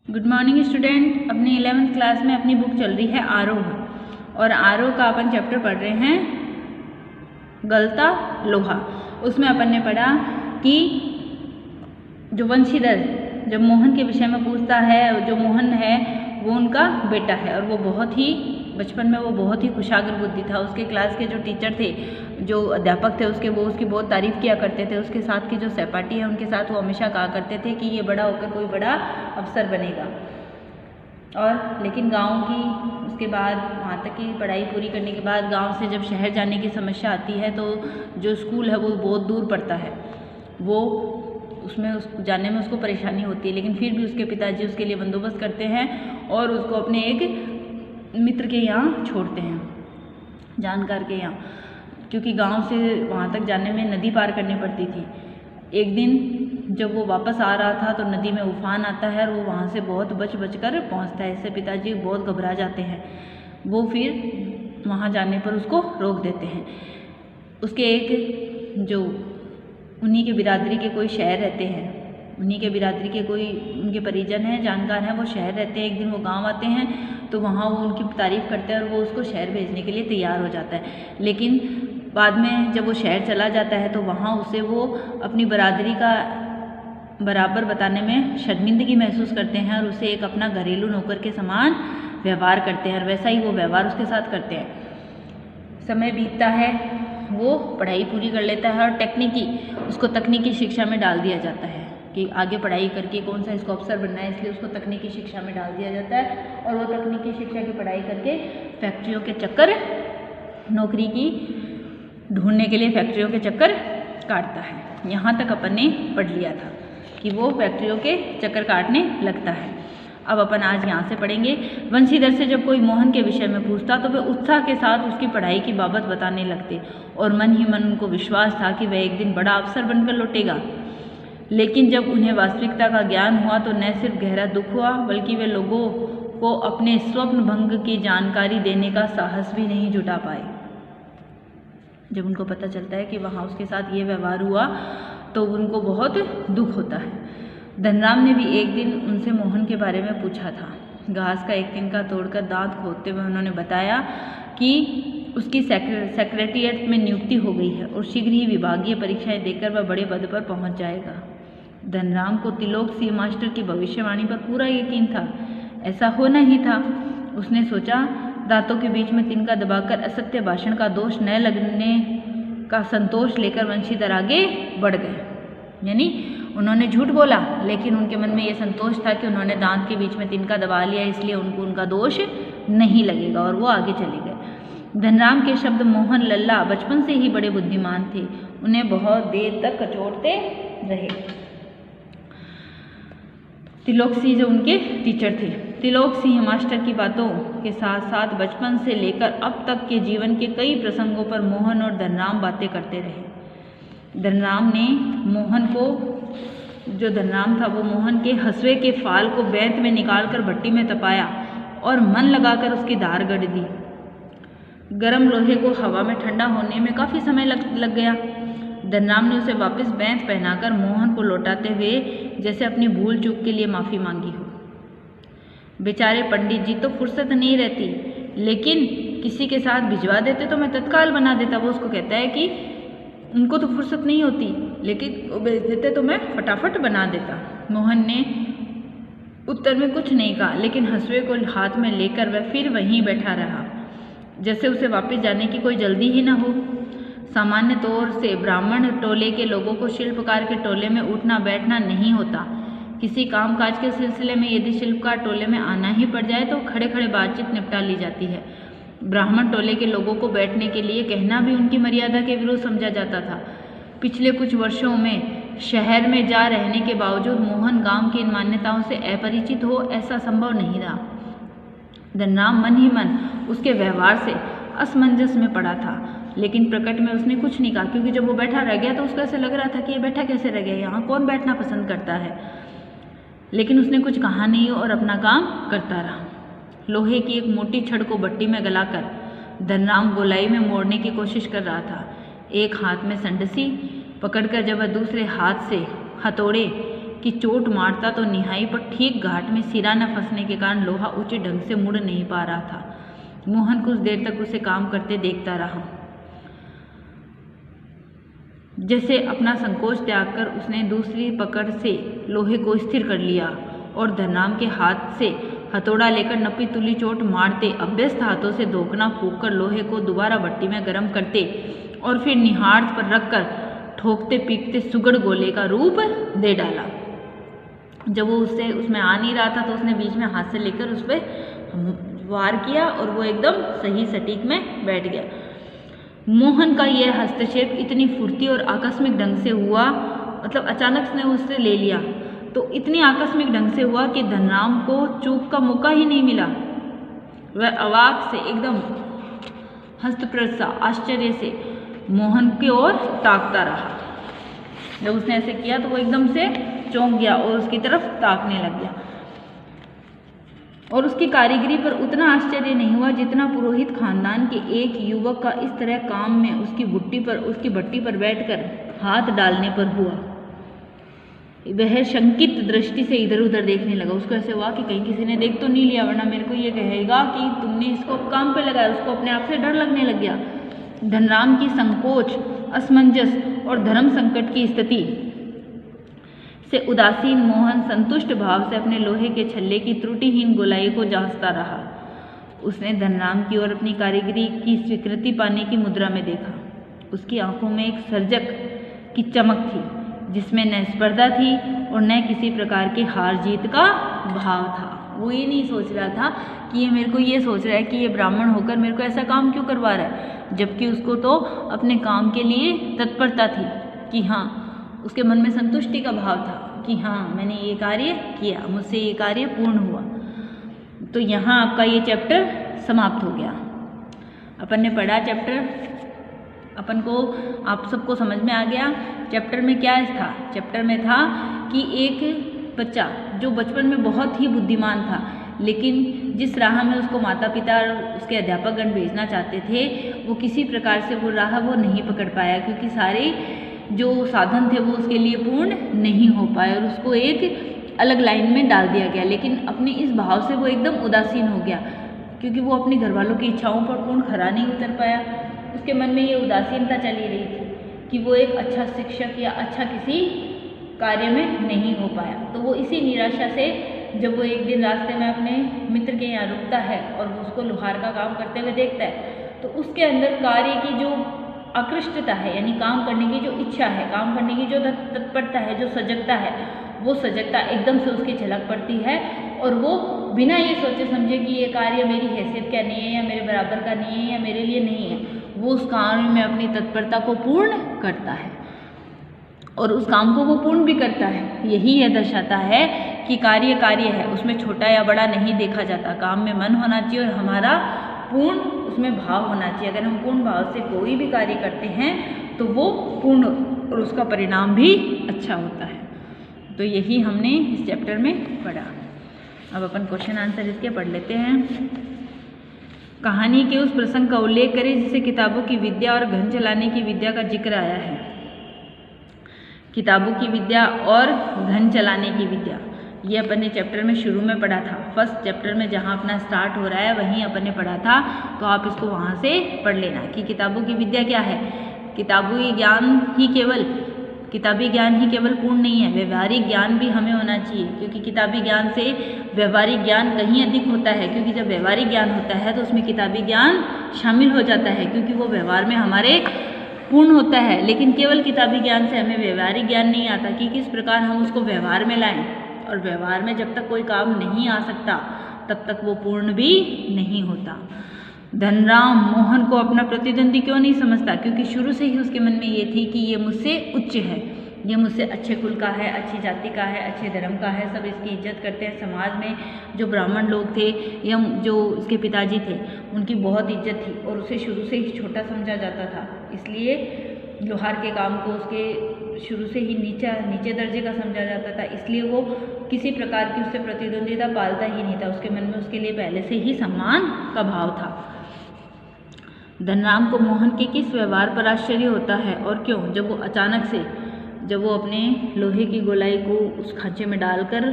Good morning student. अपनी 11th class में अपनी बुक चल रही है आरोह और आरोह का अपन चैप्टर पढ़ रहे हैं गलता लोहा। उसमें अपन ने पढ़ा कि जो वंशीधर जब मोहन के विषय में पूछता है, जो मोहन है वो उनका बेटा है और वो बहुत ही बचपन में वो बहुत ही कुशाग्र बुद्धि था। उसके क्लास के जो टीचर थे, जो अध्यापक थे उसके, वो उसकी बहुत तारीफ़ किया करते थे। उसके साथ के जो सहपाठी है उनके साथ वो हमेशा कहा करते थे कि ये बड़ा होकर कोई बड़ा अफसर बनेगा। और लेकिन गांव की उसके बाद वहाँ तक की पढ़ाई पूरी करने के बाद गांव से जब शहर जाने की समस्या आती है तो जो स्कूल है वो बहुत दूर पड़ता है, वो उसमें जाने में उसको परेशानी होती है। लेकिन फिर भी उसके पिताजी उसके लिए बंदोबस्त करते हैं और उसको अपने एक मित्र के यहाँ छोड़ते हैं, जानकार के यहाँ, क्योंकि गांव से वहाँ तक जाने में नदी पार करनी पड़ती थी। एक दिन जब वो वापस आ रहा था तो नदी में उफान आता है और वो वहाँ से बहुत बच कर पहुँचता है। इससे पिताजी बहुत घबरा जाते हैं। वो फिर वहाँ जाने पर उसको रोक देते हैं। उसके एक जो उन्हीं के बिरादरी के कोई शहर रहते हैं, उन्हीं के बिरादरी के कोई उनके परिजन हैं, जानकार हैं, वो शहर रहते हैं। एक दिन वो गांव आते हैं तो वहाँ वो उनकी तारीफ़ करते हैं और वो उसको शहर भेजने के लिए तैयार हो जाता है। लेकिन बाद में जब वो शहर चला जाता है तो वहाँ उसे वो अपनी बरादरी का बराबर बताने में शर्मिंदगी महसूस करते हैं और उसे एक अपना घरेलू नौकर के समान व्यवहार करते हैं और वैसा ही वो व्यवहार उसके साथ करते हैं। समय बीतता है, वो पढ़ाई पूरी कर लेता है और उसको तकनीकी शिक्षा में डाल दिया जाता है कि आगे पढ़ाई करके कौन सा इसको अफसर बनना है, इसलिए उसको तकनीकी शिक्षा में डाल दिया जाता है। और वो तकनीकी शिक्षा की पढ़ाई करके फैक्ट्रियों के चक्कर, नौकरी की ढूंढने के लिए फैक्ट्रियों के चक्कर काटता है। यहाँ तक अपन ने पढ़ लिया था कि वो फैक्ट्रियों के चक्कर काटने लगता है। अब अपन आज यहाँ से पढ़ेंगे। वंशीधर से जब कोई मोहन के विषय में पूछता तो वे उत्साह के साथ उसकी पढ़ाई की बाबत बताने लगते और मन ही मन उनको विश्वास था कि वह एक दिन बड़ा अफसर बनकर लौटेगा। लेकिन जब उन्हें वास्तविकता का ज्ञान हुआ तो न सिर्फ गहरा दुख हुआ बल्कि वे लोगों को अपने स्वप्न भंग की जानकारी देने का साहस भी नहीं जुटा पाए। जब उनको पता चलता है कि वहाँ उसके साथ ये व्यवहार हुआ तो उनको बहुत दुख होता है। धनराम ने भी एक दिन उनसे मोहन के बारे में पूछा था। घास का एक तिनका तोड़कर दांत खोदते हुए उन्होंने बताया कि उसकी सेक्रेटेरिएट में नियुक्ति हो गई है और शीघ्र ही विभागीय परीक्षाएं देकर वह बड़े पद पर पहुंच जाएगा। धनराम को तिलोक सिंह मास्टर की भविष्यवाणी पर पूरा यकीन था। ऐसा होना ही था। उसने सोचा, दांतों के बीच में तिनका दबाकर असत्य भाषण का दोष न लगने का संतोष लेकर वंशीधर आगे बढ़ गए। यानी उन्होंने झूठ बोला लेकिन उनके मन में ये संतोष था कि उन्होंने दांत के बीच में तिनका दबा लिया, इसलिए उनको उनका दोष नहीं लगेगा और वो आगे चले गए। धनराम के शब्द मोहन लल्ला बचपन से ही बड़े बुद्धिमान थे, उन्हें बहुत देर तक कचोटते रहे। तिलोक सिंह जो उनके टीचर थे, तिलोक सिंह मास्टर की बातों के साथ साथ बचपन से लेकर अब तक के जीवन के कई प्रसंगों पर मोहन और धनराम बातें करते रहे। धनराम ने मोहन को, जो धनराम था वो मोहन के हंसुए के फाल को बेंत में निकालकर भट्टी में तपाया और मन लगाकर उसकी धार गढ़ दी। गर्म लोहे को हवा में ठंडा होने में काफ़ी समय लग गया। धनराम ने उसे वापस बेंत पहनाकर मोहन को लौटाते हुए जैसे अपनी भूल चूक के लिए माफ़ी मांगी हो। बेचारे पंडित जी तो फुर्सत नहीं रहती, लेकिन किसी के साथ भिजवा देते तो मैं तत्काल बना देता। वो उसको कहता है कि उनको तो फुर्सत नहीं होती, लेकिन वो भेज देते तो मैं फटाफट बना देता। मोहन ने उत्तर में कुछ नहीं कहा, लेकिन हंसुए को हाथ में लेकर वह फिर वहीं बैठा रहा, जैसे उसे वापस जाने की कोई जल्दी ही न हो। सामान्य तौर से ब्राह्मण टोले के लोगों को शिल्पकार के टोले में उठना बैठना नहीं होता। किसी कामकाज के सिलसिले में यदि शिल्पकार टोले में आना ही पड़ जाए तो खड़े खड़े बातचीत निपटा ली जाती है। ब्राह्मण टोले के लोगों को बैठने के लिए कहना भी उनकी मर्यादा के विरुद्ध समझा जाता था। पिछले कुछ वर्षों में शहर में जा रहने के बावजूद मोहन गांव की इन मान्यताओं से अपरिचित हो, ऐसा संभव नहीं रहा। धनराम मन ही मन उसके व्यवहार से असमंजस में पड़ा था, लेकिन प्रकट में उसने कुछ नहीं कहा, क्योंकि जब वो बैठा रह गया तो उसको ऐसे लग रहा था कि ये बैठा कैसे रह गया, यहाँ कौन बैठना पसंद करता है। लेकिन उसने कुछ कहा नहीं और अपना काम करता रहा। लोहे की एक मोटी छड़ को भट्टी में गलाकर धनराम गोलाई में मोड़ने की कोशिश कर रहा था। एक हाथ में संडसी पकड़कर जब वह दूसरे हाथ से हथौड़े कि चोट मारता तो निहाई, पर ठीक घाट में सिरा न फंसने के कारण लोहा उचित ढंग से मुड़ नहीं पा रहा था। मोहन कुछ देर तक उसे काम करते देखता रहा। जैसे अपना संकोच त्याग कर उसने दूसरी पकड़ से लोहे को स्थिर कर लिया और धनराम के हाथ से हथौड़ा लेकर नपी तुली चोट मारते अभ्यस्त हाथों से धोखना फूंककर लोहे को दोबारा भट्टी में गर्म करते और फिर निहार पर रखकर ठोकते पीटते सुगड़ गोले का रूप दे डाला। जब वो उसमें आ नहीं रहा था तो उसने बीच में हाथ से लेकर उस पर वार किया और वो एकदम सही सटीक में बैठ गया। मोहन का यह हस्तक्षेप इतनी फुर्ती और आकस्मिक ढंग से हुआ, मतलब अचानक से उससे ले लिया तो इतनी आकस्मिक ढंग से हुआ कि धनराम को चूक का मौका ही नहीं मिला। वह अवाक से एकदम हस्तप्रसा आश्चर्य से मोहन की ओर ताकता रहा। जब उसने ऐसे किया तो वो एकदम से चौंक गया और उसकी तरफ ताकने लग गया। और उसकी कारीगरी पर उतना आश्चर्य नहीं हुआ जितना पुरोहित खानदान के एक युवक का इस तरह काम में उसकी भट्टी पर बैठकर हाथ डालने पर हुआ। वह शंकित दृष्टि से इधर उधर देखने लगा। उसको ऐसे हुआ कि कहीं किसी ने देख तो नहीं लिया, वरना मेरे को ये कहेगा कि तुमने इसको काम पे लगाया। उसको अपने आप से डर लगने लग गया। धनराम की संकोच, असमंजस और धर्म संकट की स्थिति से उदासीन मोहन संतुष्ट भाव से अपने लोहे के छल्ले की त्रुटिहीन गोलाई को जांचता रहा। उसने धनराम की ओर अपनी कारीगरी की स्वीकृति पाने की मुद्रा में देखा। उसकी आंखों में एक सर्जक की चमक थी जिसमें न स्पर्धा थी और न किसी प्रकार के हार जीत का भाव था। वो ये नहीं सोच रहा था कि ये मेरे को ये सोच रहा है कि ये ब्राह्मण होकर मेरे को ऐसा काम क्यों करवा रहा है, जबकि उसको तो अपने काम के लिए तत्परता थी कि हाँ, उसके मन में संतुष्टि का भाव था कि हाँ, मैंने ये कार्य किया, मुझसे ये कार्य पूर्ण हुआ। तो यहाँ आपका ये चैप्टर समाप्त हो गया। अपन ने पढ़ा चैप्टर, अपन को आप सबको समझ में आ गया। चैप्टर में क्या था? चैप्टर में था कि एक बच्चा जो बचपन में बहुत ही बुद्धिमान था, लेकिन जिस राह में उसको माता पिता और उसके अध्यापकगण भेजना चाहते थे, वो किसी प्रकार से वो राह वो नहीं पकड़ पाया, क्योंकि सारे जो साधन थे वो उसके लिए पूर्ण नहीं हो पाए और उसको एक अलग लाइन में डाल दिया गया। लेकिन अपने इस भाव से वो एकदम उदासीन हो गया, क्योंकि वो अपने घर वालों की इच्छाओं पर पूर्ण खरा नहीं उतर पाया। उसके मन में ये उदासीनता चली रही थी कि वो एक अच्छा शिक्षक या अच्छा किसी कार्य में नहीं हो पाया। तो वो इसी निराशा से जब वो एक दिन रास्ते में अपने मित्र के यहाँ रुकता है और वो उसको लोहार का काम करते हुए देखता है, तो उसके अंदर कार्य की जो आकृष्टता है, यानी काम करने की जो इच्छा है, काम करने की जो तत्परता है, जो सजगता है, वो सजगता एकदम से उसकी झलक पड़ती है और वो बिना ये सोचे समझे कि ये कार्य मेरी हैसियत का नहीं है या मेरे बराबर का नहीं है या मेरे लिए नहीं है, वो उस कार्य में अपनी तत्परता को पूर्ण करता है और उस काम को वो पूर्ण भी करता है। यही यह दर्शाता है कि कार्य कार्य है, उसमें छोटा या बड़ा नहीं देखा जाता। काम में मन होना चाहिए और हमारा पूर्ण उसमें भाव होना चाहिए। अगर हम पूर्ण भाव से कोई भी कार्य करते हैं तो वो पूर्ण और उसका परिणाम भी अच्छा होता है। तो यही हमने इस चैप्टर में पढ़ा। अब अपन क्वेश्चन आंसर इसके पढ़ लेते हैं। कहानी के उस प्रसंग का उल्लेख करें जिसे किताबों की विद्या और घन चलाने की विद्या का जिक्र आया है। किताबों की विद्या और घन चलाने की विद्या, ये अपन ने चैप्टर में शुरू में पढ़ा था। फर्स्ट चैप्टर में जहाँ अपना स्टार्ट हो रहा है वहीं अपन ने पढ़ा था, तो आप इसको वहाँ से पढ़ लेना कि किताबों की विद्या क्या है। किताबी ज्ञान ही केवल पूर्ण नहीं है, व्यवहारिक ज्ञान भी हमें होना चाहिए, क्योंकि किताबी ज्ञान से व्यवहारिक ज्ञान कहीं अधिक होता है। क्योंकि जब व्यवहारिक ज्ञान होता है तो उसमें किताबी ज्ञान शामिल हो जाता है, क्योंकि वो व्यवहार में हमारे पूर्ण होता है। लेकिन केवल किताबी ज्ञान से हमें व्यवहारिक ज्ञान नहीं आता कि किस प्रकार हम उसको व्यवहार में लाएं, और व्यवहार में जब तक कोई काम नहीं आ सकता तब तक वो पूर्ण भी नहीं होता। धनराम मोहन को अपना प्रतिद्वंदी क्यों नहीं समझता? क्योंकि शुरू से ही उसके मन में ये थी कि ये मुझसे उच्च है, ये मुझसे अच्छे कुल का है, अच्छी जाति का है, अच्छे धर्म का है, सब इसकी इज्जत करते हैं। समाज में जो ब्राह्मण लोग थे या जो इसके पिताजी थे उनकी बहुत इज्जत थी और उसे शुरू से ही छोटा समझा जाता था। इसलिए लोहार के काम को उसके शुरू से ही नीचे दर्जे का समझा जाता था। इसलिए वो किसी प्रकार की उससे प्रतिद्वंदिता पालता ही नहीं था। उसके मन में उसके लिए पहले से ही सम्मान का भाव था। धनराम को मोहन के किस व्यवहार पर आश्चर्य होता है और क्यों? जब वो अचानक से जब वो अपने लोहे की गोलाई को उस खांचे में डालकर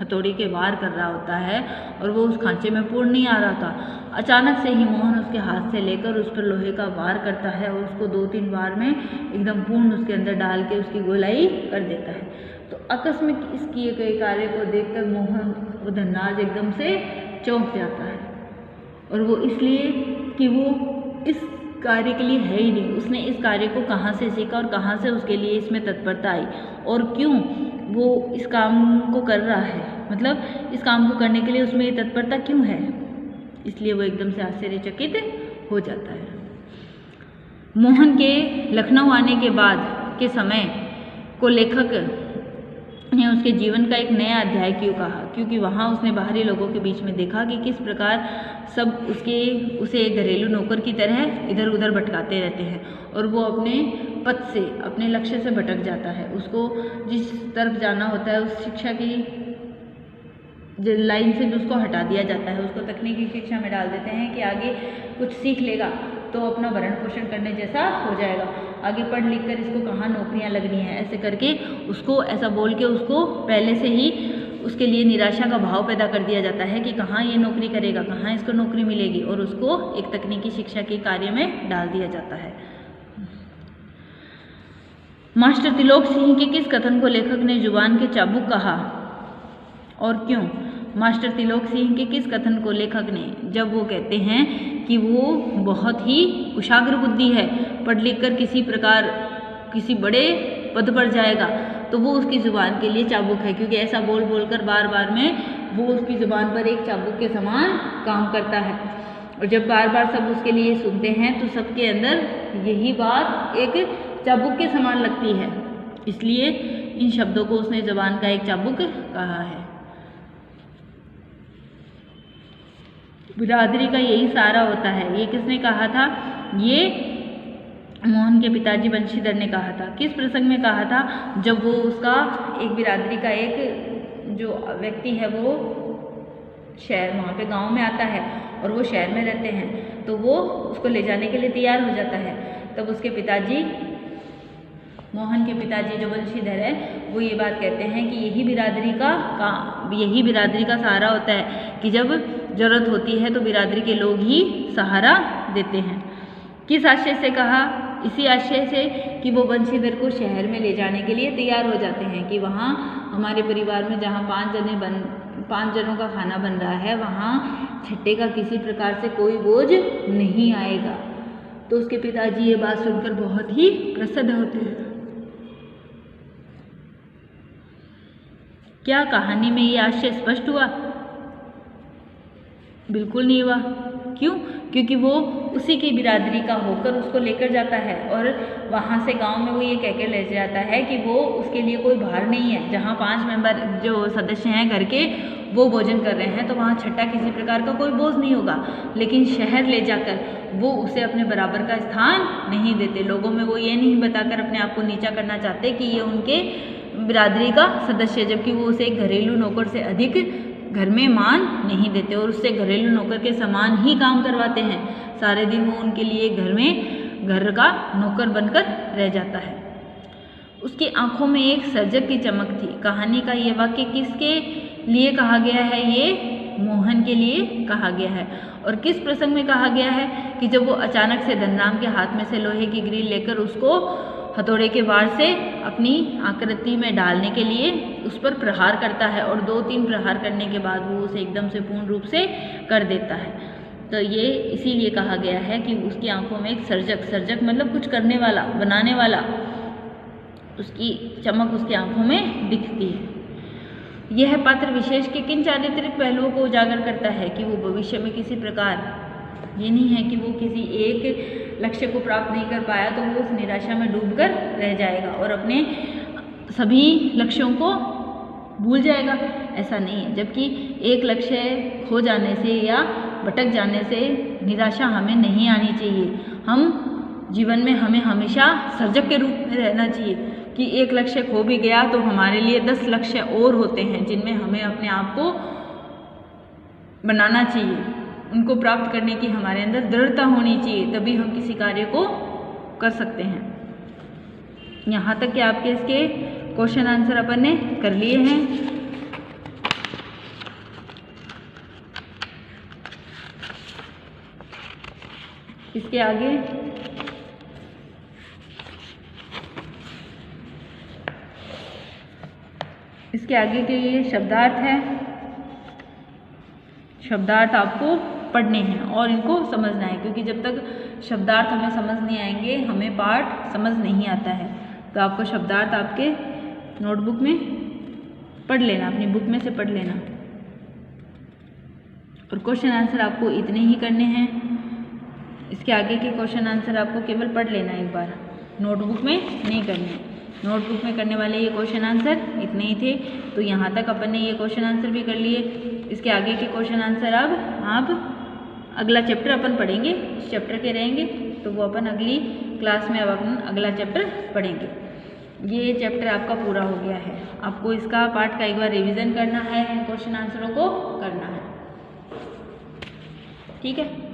हथौड़ी के वार कर रहा होता है और वो उस खांचे में पूर्ण नहीं आ रहा था, अचानक से ही मोहन उसके हाथ से लेकर उस पर लोहे का वार करता है और उसको 2-3 बार में एकदम पूर्ण उसके अंदर डाल के उसकी गोलाई कर देता है। तो आकस्मिक इस किए गए कार्य को देखकर मोहन वो धनराज एकदम से चौंक जाता है, और वो इसलिए कि वो इस कार्य के लिए है ही नहीं, उसने इस कार्य को कहाँ से सीखा और कहाँ से उसके लिए इसमें तत्परता आई और क्यों वो इस काम को कर रहा है, मतलब इस काम को करने के लिए उसमें ये तत्परता क्यों है। इसलिए वो एकदम से आश्चर्यचकित हो जाता है। मोहन के लखनऊ आने के बाद के समय को लेखक ने उसके जीवन का एक नया अध्याय क्यों कहा, क्योंकि वहाँ उसने बाहरी लोगों के बीच में देखा कि किस प्रकार सब उसे एक घरेलू नौकर की तरह इधर उधर भटकाते रहते हैं और वो अपने पथ से, अपने लक्ष्य से भटक जाता है। उसको जिस तरफ जाना होता है उस शिक्षा की लाइन से भी उसको हटा दिया जाता है, उसको तकनीकी शिक्षा में डाल देते हैं कि आगे कुछ सीख लेगा तो अपना भरण पोषण करने जैसा हो जाएगा, आगे पढ़ लिख कर इसको कहाँ नौकरियाँ लगनी हैं, ऐसे करके उसको ऐसा बोल के उसको पहले से ही उसके लिए निराशा का भाव पैदा कर दिया जाता है कि कहाँ ये नौकरी करेगा, कहाँ इसको नौकरी मिलेगी, और उसको एक तकनीकी शिक्षा के कार्य में डाल दिया जाता है। मास्टर तिलोक सिंह के किस कथन को लेखक ने जुबान के चाबुक कहा और क्यों। मास्टर तिलोक सिंह के किस कथन को लेखक ने, जब वो कहते हैं कि वो बहुत ही कुशाग्र बुद्धि है, पढ़ लिख कर किसी प्रकार किसी बड़े पद पर जाएगा, तो वो उसकी ज़ुबान के लिए चाबुक है, क्योंकि ऐसा बोल बोल कर बार बार में वो उसकी ज़ुबान पर एक चाबुक के समान काम करता है। और जब बार बार सब उसके लिए सुनते हैं तो सबके अंदर यही बात एक चाबुक के समान लगती है, इसलिए इन शब्दों को उसने ज़ुबान का एक चाबुक कहा है। बिरादरी का यही सारा होता है, ये किसने कहा था, ये मोहन के पिताजी बंशीधर ने कहा था। किस प्रसंग में कहा था, जब वो उसका एक बिरादरी का एक जो व्यक्ति है वो शहर वहाँ पे गांव में आता है और वो शहर में रहते हैं, तो वो उसको ले जाने के लिए तैयार हो जाता है। तब उसके पिताजी, मोहन के पिताजी जो बंशीधर है, वो ये बात कहते हैं कि यही बिरादरी का सहारा होता है कि जब ज़रूरत होती है तो बिरादरी के लोग ही सहारा देते हैं। किस आशय से कहा, इसी आशय से कि वो बंशीधर को शहर में ले जाने के लिए तैयार हो जाते हैं कि वहाँ हमारे परिवार में जहाँ 5 जनों का खाना बन रहा है, वहाँ छठे का किसी प्रकार से कोई बोझ नहीं आएगा। तो उसके पिताजी ये बात सुनकर बहुत ही प्रसन्न होते हैं। क्या कहानी में ये आशय स्पष्ट हुआ? बिल्कुल नहीं हुआ। क्यों? क्योंकि वो उसी की बिरादरी का होकर उसको लेकर जाता है और वहाँ से गांव में वो ये कहकर ले जाता है कि वो उसके लिए कोई भार नहीं है। जहाँ 5 मेंबर जो सदस्य हैं घर के वो भोजन कर रहे हैं तो वहाँ छठा किसी प्रकार का कोई बोझ नहीं होगा, लेकिन शहर ले जाकर वो उसे अपने बराबर का स्थान नहीं देते। लोगों में वो ये नहीं बताकर अपने आप को नीचा करना चाहते कि ये उनके बिरादरी का सदस्य, जबकि वो उसे एक घरेलू नौकर से अधिक घर में मान नहीं देते और उससे घरेलू नौकर के समान ही काम करवाते हैं। सारे दिन वो उनके लिए घर का नौकर बनकर रह जाता है। उसकी आंखों में एक सर्जक की चमक थी। कहानी का ये वाक्य किसके लिए कहा गया है? ये मोहन के लिए कहा गया है। और किस प्रसंग में कहा गया है कि जब वो अचानक से धनराम के हाथ में से लोहे की ग्रिल लेकर उसको हथौड़े के वार से अपनी आकृति में डालने के लिए उस पर प्रहार करता है और 2-3 प्रहार करने के बाद वो उसे एकदम से पूर्ण रूप से कर देता है। तो ये इसीलिए कहा गया है कि उसकी आंखों में एक सर्जक मतलब कुछ करने वाला, बनाने वाला, उसकी चमक उसकी आंखों में दिखती है। यह पात्र विशेष के किन चारित्रिक पहलुओं को उजागर करता है कि वो भविष्य में किसी प्रकार, ये नहीं है कि वो किसी एक लक्ष्य को प्राप्त नहीं कर पाया तो वो उस निराशा में डूबकर रह जाएगा और अपने सभी लक्ष्यों को भूल जाएगा, ऐसा नहीं है। जबकि एक लक्ष्य खो जाने से या भटक जाने से निराशा हमें नहीं आनी चाहिए। हम जीवन में हमें हमेशा सर्जक के रूप में रहना चाहिए कि एक लक्ष्य खो भी गया तो हमारे लिए 10 लक्ष्य और होते हैं जिनमें हमें अपने आप को बनाना चाहिए, उनको प्राप्त करने की हमारे अंदर दृढ़ता होनी चाहिए, तभी हम किसी कार्य को कर सकते हैं। यहाँ तक कि आपके इसके क्वेश्चन आंसर अपन ने कर लिए हैं। इसके आगे के लिए शब्दार्थ है। शब्दार्थ आपको पढ़ने हैं और इनको समझना है, क्योंकि जब तक शब्दार्थ हमें समझ नहीं आएंगे हमें पाठ समझ नहीं आता है। तो आपको शब्दार्थ आपके नोटबुक में पढ़ लेना, अपनी बुक में से पढ़ लेना। और क्वेश्चन आंसर आपको इतने ही करने हैं। इसके आगे के क्वेश्चन आंसर आपको केवल पढ़ लेना एक बार, नोटबुक में नहीं करने। नोटबुक में करने वाले ये क्वेश्चन आंसर इतने ही थे। तो यहाँ तक अपन ने ये क्वेश्चन आंसर भी कर लिए। इसके आगे के क्वेश्चन आंसर अब आप अगला चैप्टर अपन पढ़ेंगे, इस चैप्टर के रहेंगे, तो वो अपन अगली क्लास में अब अपन अगला चैप्टर पढ़ेंगे। ये चैप्टर आपका पूरा हो गया है। आपको इसका पार्ट का एक बार रिवीजन करना है, क्वेश्चन आंसरों को करना है। ठीक है।